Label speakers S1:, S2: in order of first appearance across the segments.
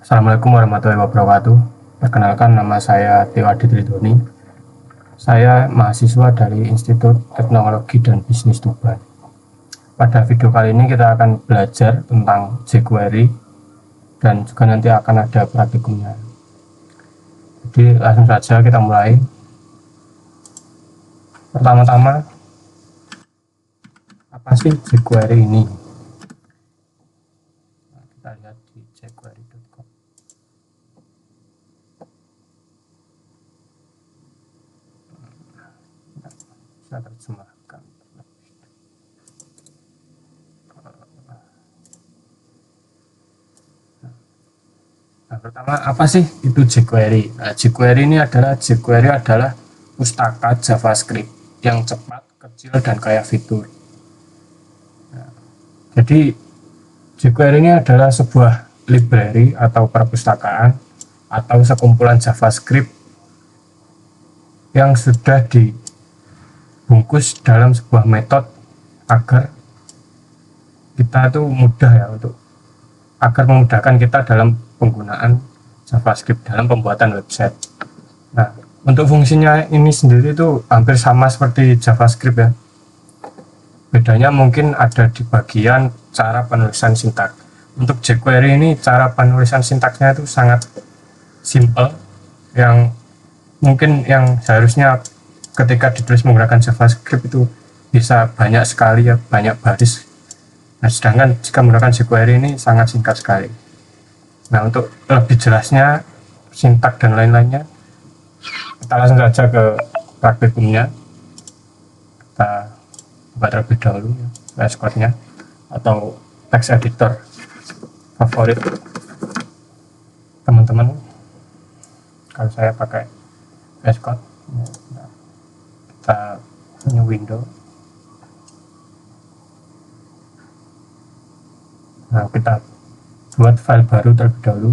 S1: Assalamualaikum warahmatullahi wabarakatuh. Perkenalkan, nama saya Tio Adi Tridoni. Saya mahasiswa dari Institut Teknologi dan Bisnis Tuban. Pada video kali ini kita akan belajar tentang jQuery dan juga nanti akan ada praktikumnya. Jadi langsung saja kita mulai. Pertama-tama, apa sih jQuery ini? Kita lihat di jQuery.com. Saya terjemahkan. Nah, pertama, apa sih itu jQuery? jQuery adalah pustaka JavaScript yang cepat, kecil, dan kaya fitur. Jadi jQuery ini adalah sebuah library atau perpustakaan atau sekumpulan JavaScript yang sudah dibungkus dalam sebuah metode agar kita itu mudah ya agar memudahkan kita dalam penggunaan JavaScript dalam pembuatan website. Nah, untuk fungsinya ini sendiri itu hampir sama seperti JavaScript ya. Bedanya mungkin ada di bagian cara penulisan sintaks. Untuk jQuery ini cara penulisan sintaksnya itu sangat simple, yang mungkin yang seharusnya ketika ditulis menggunakan JavaScript itu bisa banyak sekali ya, banyak baris. Nah, sedangkan jika menggunakan jQuery ini sangat singkat sekali. Nah, untuk lebih jelasnya sintak dan lain-lainnya, kita langsung saja ke praktikumnya. Kita buka terlebih dahulu ya, VS Code-nya atau text editor favorit teman-teman. Kalau saya pakai VS Code, kita new window. Nah, kita buat file baru terlebih dahulu.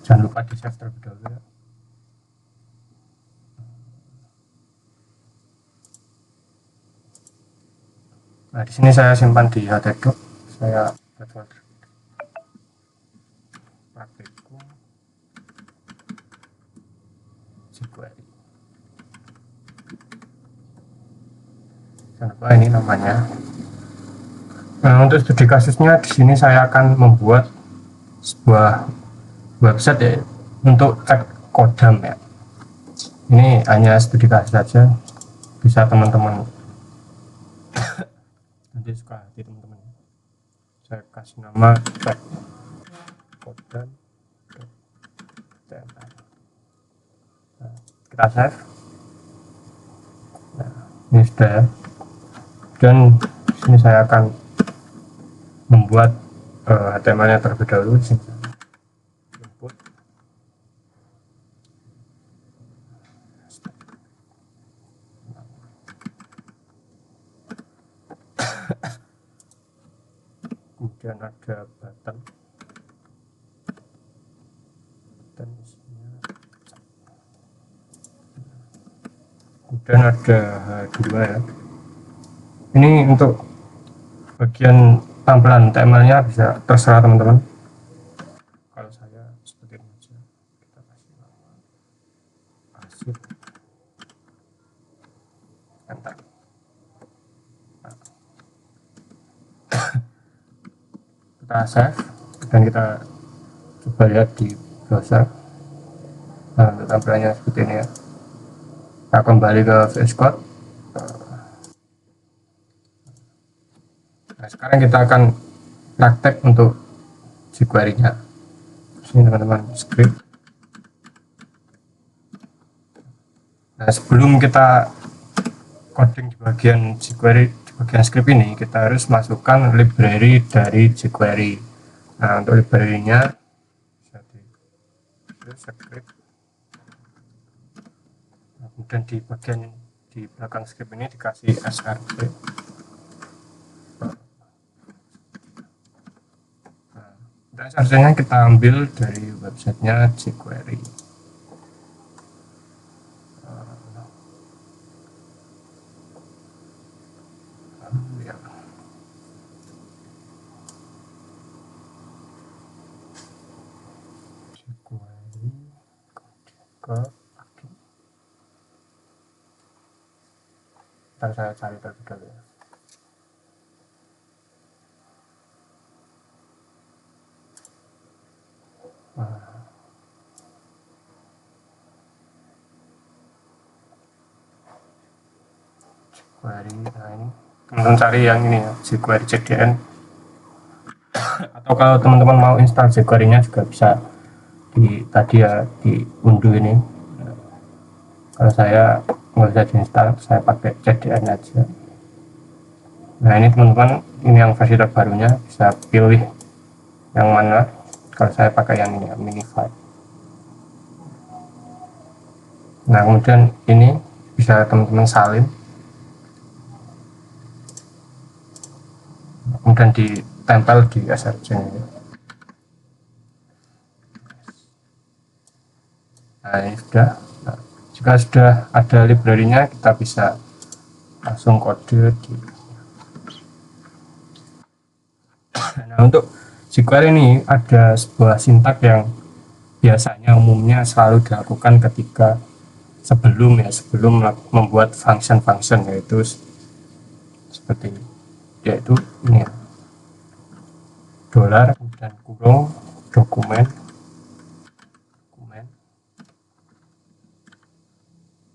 S1: Jangan lupa di save terlebih dahulu ya. Nah, di sini saya simpan di htdoc. Saya buat folder praktikum jQuery. Jangan lupa ini namanya. Nah, untuk studi kasusnya di sini saya akan membuat sebuah website ya, untuk cek kodam ya. Ini hanya studi kasus saja, bisa teman-teman nanti suka hati teman-teman. Saya kasih nama cek kodam. Nah, kita save. Nah, ini sudah ya. Dan sini saya akan membuat HTML-nya terlebih dahulu. Input. Kemudian ada button dan isinya. Kemudian ada H2 ya. Ini untuk bagian tampilan HTML-nya bisa terserah teman-teman. Kalau saya seperti ini saja, kita kasih nama hasil. Enter. Nah, kita save dan kita coba lihat di browser. Nah, untuk tampilannya seperti ini ya. Kita kembali ke VS Code. Nah, sekarang kita akan praktek untuk jQuery-nya. Sini teman-teman, script. Nah, sebelum kita coding di bagian jQuery, di bagian script ini, kita harus masukkan library dari jQuery. Nah, untuk library-nya bisa di script. Nah, kemudian di bagian di belakang script ini dikasih src. Nah, src-nya kita ambil dari websitenya jQuery. ke admin. Ntar saya cari terlebih dahulu ya. Query, nah ini teman-teman cari yang ini ya, jQuery CDN. Atau kalau teman-teman mau install jQuery-nya juga bisa tadi ya diunduh ini. Kalau saya nggak bisa diinstal, saya pakai CDN aja. Nah ini teman-teman, ini yang versi terbarunya, bisa pilih yang mana. Kalau saya pakai yang ini ya, Minify. Nah kemudian ini bisa teman-teman salin, kemudian ditempel di SRC ini. Nah ini sudah. Nah, jika sudah ada library-nya, kita bisa langsung kode di. Nah untuk jQuery ini ada sebuah sintak yang biasanya umumnya selalu dilakukan ketika sebelum membuat function yaitu seperti ini, yaitu ini ya, dolar dan kurung dokumen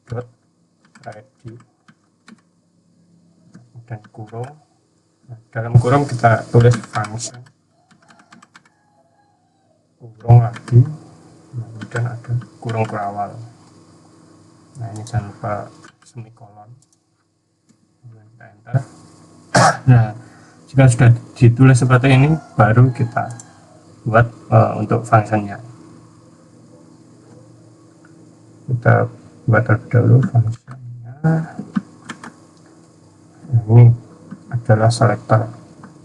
S1: dot ready dan kurung. Nah, dalam kurung kita tulis function kurung lagi, kemudian ada kurung berawal. Nah ini jangan lupa semikolon, kemudian kita enter. Nah jika sudah ditulis seperti ini, baru kita buat untuk functionnya. Kita buat terlebih dahulu functionnya. Nah, ini adalah selector.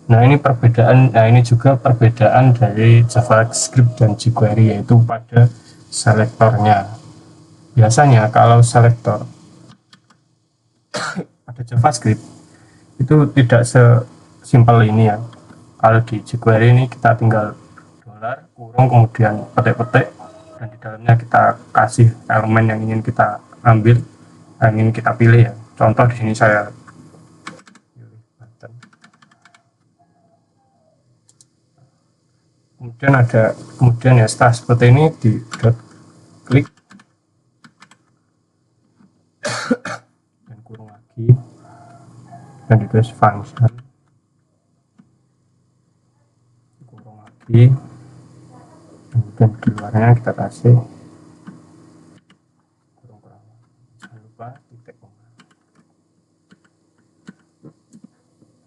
S1: Nah ini perbedaan, nah ini juga perbedaan dari JavaScript dan jQuery, yaitu pada selektornya. Biasanya kalau selektor pada JavaScript itu tidak sesimpel ini ya. Kalau di jQuery ini kita tinggal dolar kurung kemudian petik-petik, dan di dalamnya kita kasih elemen yang ingin kita ambil, yang ingin kita pilih ya. Contoh di sini saya pilih button. Kemudian ya setelah seperti ini di klik dan kurung lagi dan ditulis function kurung lagi, kemudian di luarnya kita kasih kurung, jangan lupa titik koma.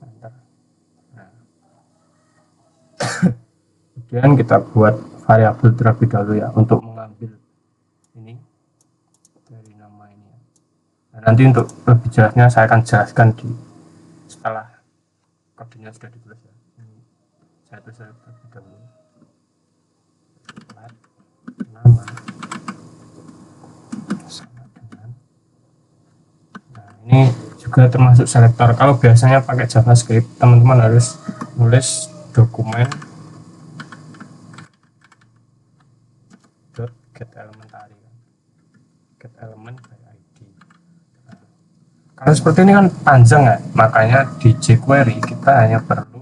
S1: Enter. Nah. Kemudian kita buat variabel terlebih dahulu ya untuk mengambil ini dari nama ini. Nah, nanti untuk lebih jelasnya saya akan jelaskan setelah kodenya sudah ditulis ya. Ini saya tulis terlebih dahulu. Nama sama dengan. Nah ini juga termasuk selektor. Kalau biasanya pakai JavaScript, teman-teman harus nulis dokumen get elementary, get element by ID. Nah, kalau seperti ini kan panjang ya, makanya di jQuery kita hanya perlu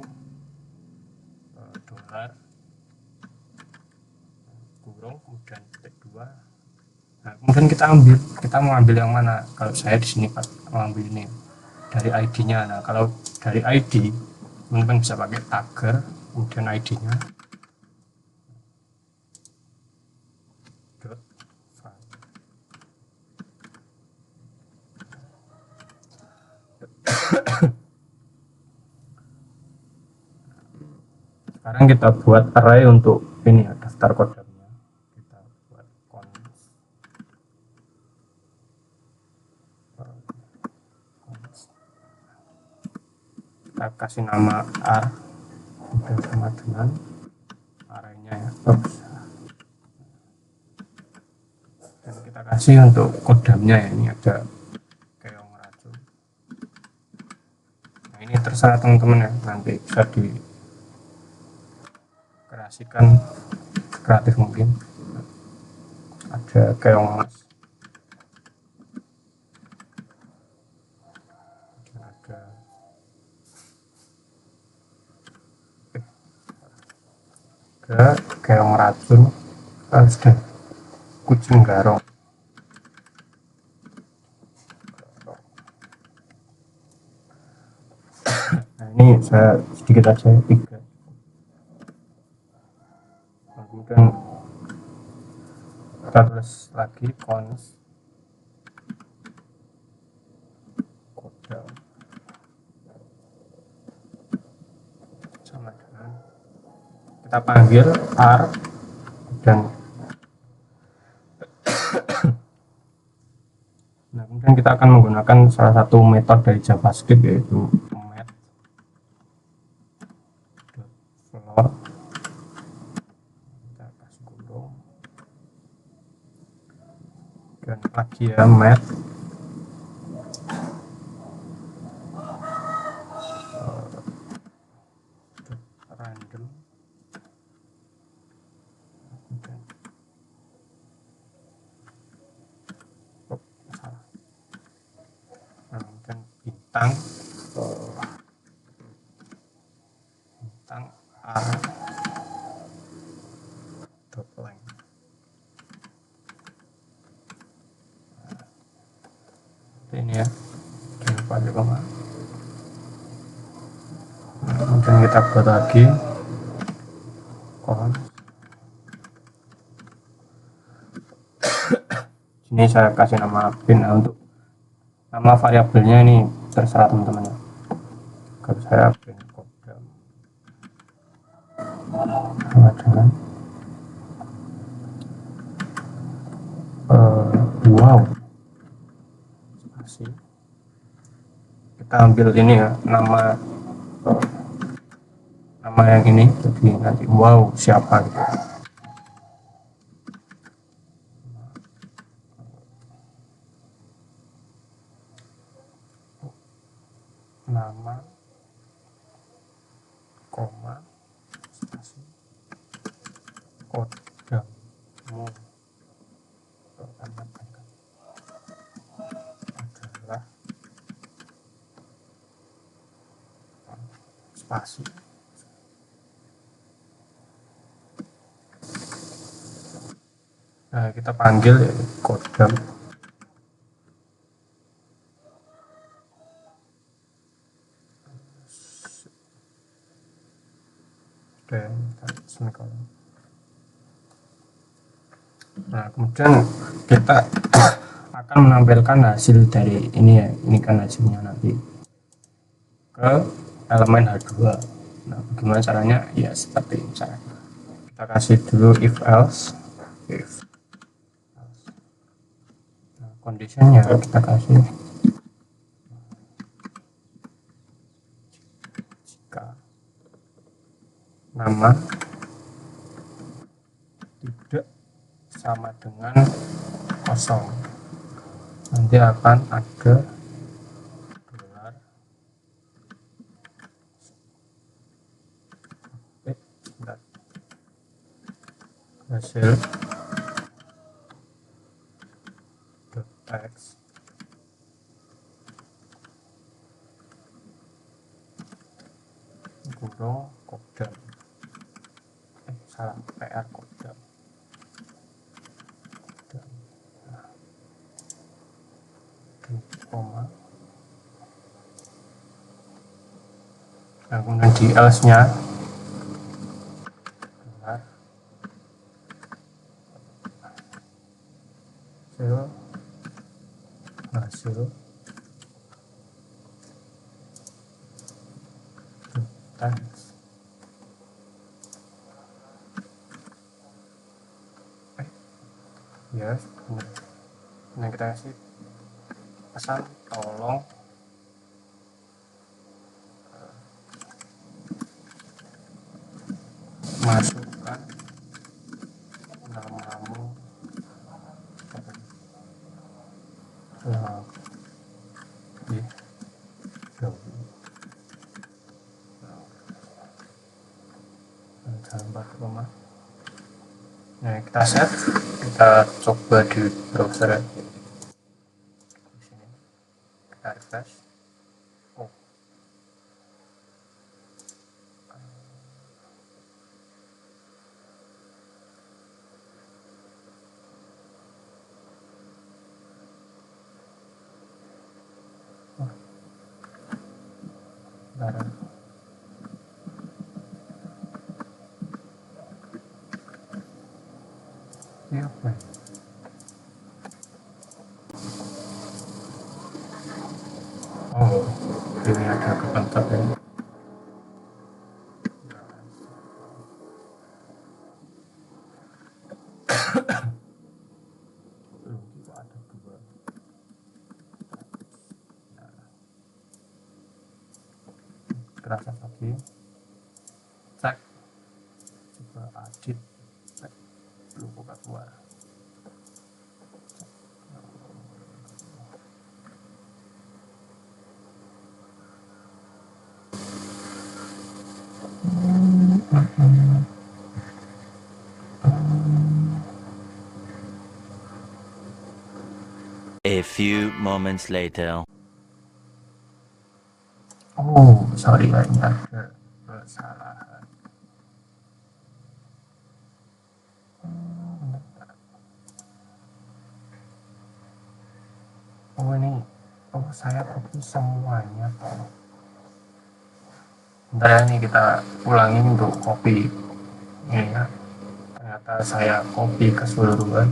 S1: dolar kurung kemudian titik 2. Nah, kemudian kita mau ambil yang mana. Kalau saya di sini mau ambil ini dari ID-nya. Nah kalau dari ID teman-teman bisa pakai tagger, kemudian ID-nya sekarang kita buat array untuk ini ya, daftar kodenya. Kita buat kita kasih nama R sama dengan arraynya ya, dan kita kasih untuk kodamnya ya, ini ada keong racun. Nah ini terserah teman-teman ya, nanti bisa dikreasikan kreatif mungkin. Ada ada keong emas, ada keong racun, ada kucing garong. Nah ini saya sedikit aja 3. Nah, kemudian kita tulis lagi cons kodam sama dengan kita panggil r, dan nah kemudian kita akan menggunakan salah satu metode dari JavaScript, yaitu math.floor. Kita kasih kurung dan lagi ya math random. Nah, dan bintang r dot length. Ini ya, jangan lupa di koma. Kemudian kita buat lagi cons. Sini saya kasih nama bin. Untuk nama variabelnya ini terserah teman-teman ya. Kalau saya bin kodam sama dengan wow, spasi. Kita ambil ini ya, nama yang ini, jadi nanti wow siapa gitu. Nama koma spasi kodammu adalah spasi. Nah kita panggil ya, kodam dan semikolon. Nah kemudian kita akan menampilkan hasil dari ini ya, ini kan hasilnya nanti ke elemen H2. Nah bagaimana caranya ya, seperti ini caranya. Kita kasih dulu if else, nah, conditionnya kita kasih jika nama tidak sama dengan kosong, nanti akan ada dolar hasil .text kurung kodam, salah, PR kodam. Koma. Nah kemudian di else nya hasil teks. Ya benar. Nah kita kasih pesan tolong masukkan namamu lebih dahulu. Jangan lupa koma. Nah kita set. kita coba di browser ya. Di sini kita refresh. Oh, bentar. Ini apa ya? Oh, ini ada kepentok ya. Kok ada dua. Kerasa lagi. Cek. Coba edit. Cek. Belum buka keluar.
S2: A few moments later.
S1: Oh, sorry ya, ini ada kesalahan. Oh ini, oh saya copy semuanya. Bentar ya, ini kita ulangi untuk copy. Ini ya, ternyata saya copy keseluruhan.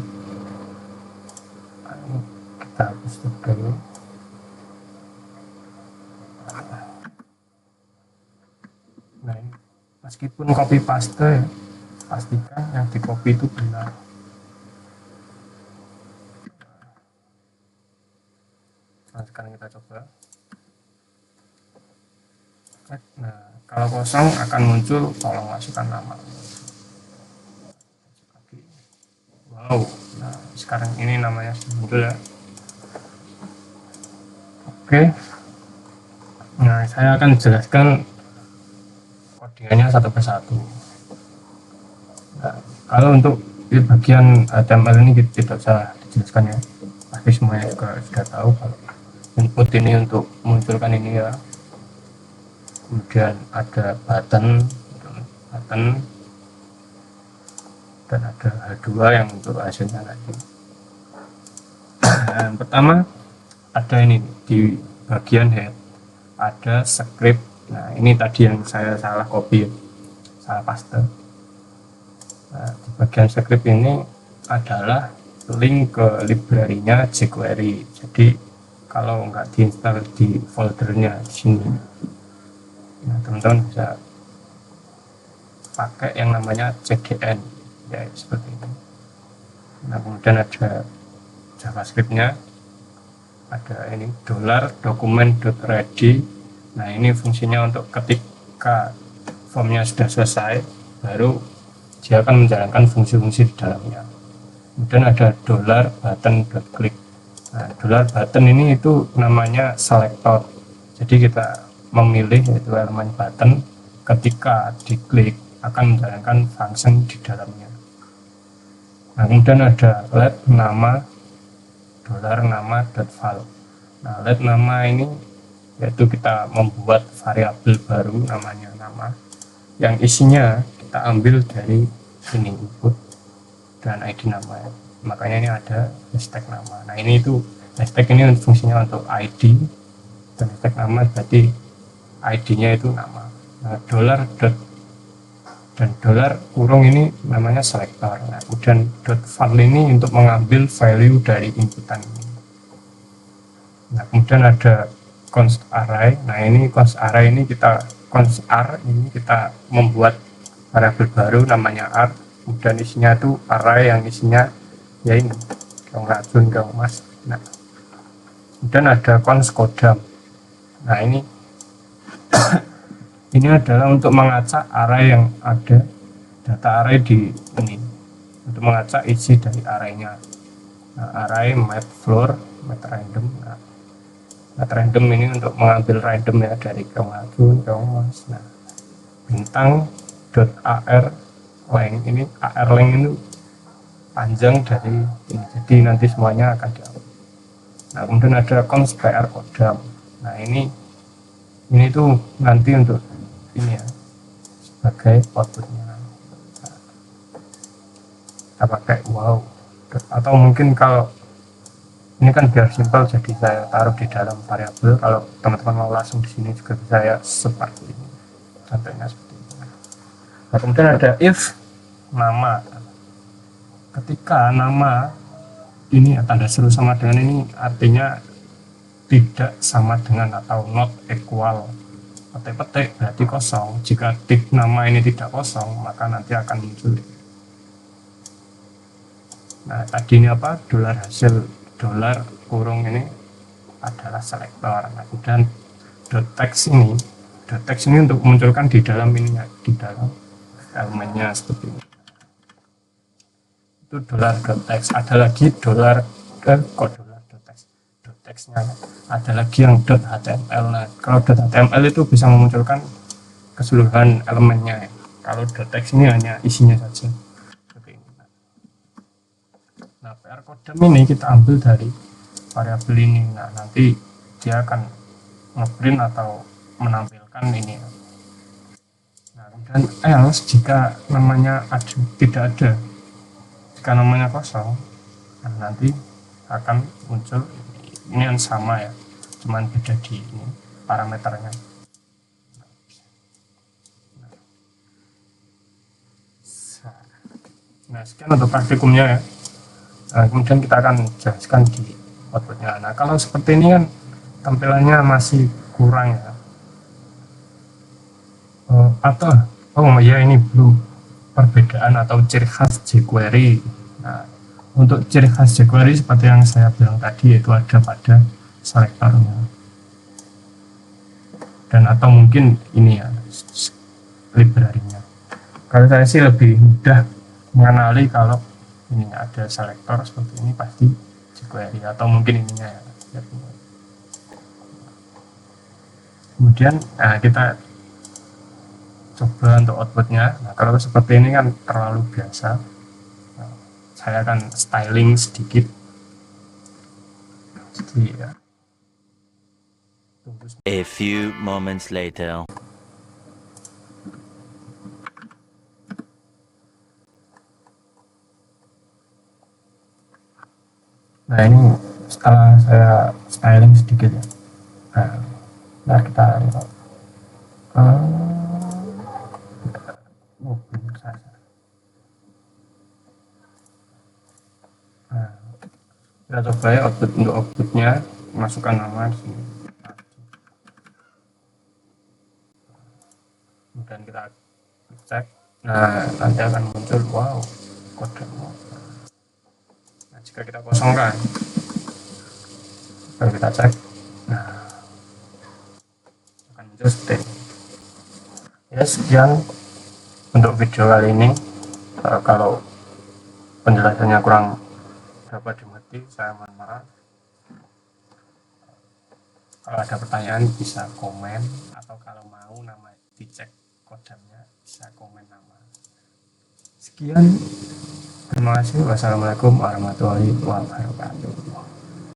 S1: Ini kita hapus dulu. Nah ini, meskipun copy paste ya, pastikan yang di copy itu benar. Nah sekarang kita coba. Nah kalau kosong akan muncul tolong masukkan nama. Wow, nah sekarang ini namanya muncul ya. Oke, nah saya akan jelaskan kodingannya satu persatu. Nah, kalau untuk di bagian HTML ini tidak usah dijelaskan ya, pasti semuanya juga sudah tahu kalau input ini untuk munculkan ini ya. Kemudian ada button dan ada H2 yang untuk hasilnya nanti. Yang pertama ada ini di bagian head ada script. Nah ini tadi yang saya salah copy, salah paste. Nah, di bagian script ini adalah link ke library-nya jQuery. Jadi kalau nggak diinstal di foldernya di sini, nah teman-teman bisa pakai yang namanya CDN ya seperti ini. Nah kemudian ada JavaScript-nya, ada ini $document.ready. Nah ini fungsinya untuk ketika formnya sudah selesai baru dia akan menjalankan fungsi-fungsi di dalamnya. Kemudian ada $button.click. Nah $button ini itu namanya selector, jadi kita memilih yaitu elemen button, ketika diklik akan menjalankan function di dalamnya. Nah kemudian ada let nama $nama.val. Nah let nama ini yaitu kita membuat variabel baru namanya nama, yang isinya kita ambil dari ini input dan ID nama, makanya ini ada hashtag nama. Nah ini itu hashtag ini fungsinya untuk ID dan hashtag nama berarti ID-nya itu nama. Nah $dan $kurung ini namanya selector. Nah kemudian .val ini untuk mengambil value dari inputan ini. Nah kemudian ada const array. Nah ini const array ini kita membuat variabel baru namanya r, kemudian isinya itu array yang isinya ya ini dong racun dong mas. Nah kemudian ada const kodam. Nah ini ini adalah untuk mengacak array yang ada, data array di ini, untuk mengacak isi dari arraynya. Nah, array math_floor, math_random. Nah, math_random ini untuk mengambil random ya dari kamu mas. Nah, bintang .ar length ini, AR length itu panjang dari ini, jadi nanti semuanya akan dihapus. Nah kemudian ada cons PR kodam. Nah ini tuh nanti untuk ini ya, sebagai outputnya. Kita pakai wow, atau mungkin kalau ini kan biar simpel, jadi saya taruh di dalam variabel. Kalau teman-teman mau langsung di sini juga bisa ya, seperti ini contohnya seperti ini. Nah kemudian ada if nama. Ketika nama ini ya, tanda seru sama dengan ini, artinya tidak sama dengan atau not equal, petik berarti kosong. Jika tip nama ini tidak kosong, maka nanti akan muncul. Nah tadi ini apa, dolar hasil, dolar kurung ini adalah selektor. Nah kemudian text ini untuk memunculkan di dalam ininya, di dalam elemennya seperti ini. Itu dolar text. Ada lagi dolar dolar textnya, ada lagi yang .html. Nah kalau .html itu bisa memunculkan keseluruhan elemennya ya. Kalau text ini hanya isinya saja seperti ini. Nah PR kodam ini kita ambil dari variabel ini. Nah nanti dia akan ngeprint atau menampilkan ini ya. Nah kemudian else, jika namanya tidak ada, jika namanya kosong, nah nanti akan muncul ini yang sama ya, cuman beda di ini parameternya. Nah sekian untuk praktikumnya ya. Nah, kemudian kita akan jelaskan di outputnya. Nah kalau seperti ini kan tampilannya masih kurang ya, atau ya ini belum perbedaan atau ciri khas jQuery. Nah untuk ciri khas jQuery seperti yang saya bilang tadi, yaitu ada pada selektornya, dan atau mungkin ini ya, library-nya. Kalau saya sih lebih mudah mengenali kalau ini ada selektor seperti ini, pasti jQuery, atau mungkin ininya ya. Kemudian kita coba untuk outputnya. Nah kalau seperti ini kan terlalu biasa, nah, saya akan styling sedikit, jadi ya.
S2: A few moments later.
S1: Nah ini setelah saya styling sedikit ya. Nah kita lihat. Belum saja. Nah, kita coba ya untuk outputnya, masukkan nama di sini. Kemudian kita cek. Nah nanti akan muncul wow, kode. Nah jika kita kosongkan, baru kita cek, nah akan muncul seperti ini. Ya sekian untuk video kali ini. Kalau penjelasannya kurang dapat dimengerti, saya mohon maaf. Kalau ada pertanyaan bisa komen, atau kalau mau nama dicek kodamnya bisa komen nama. Sekian, terima kasih. Wassalamualaikum warahmatullahi wabarakatuh.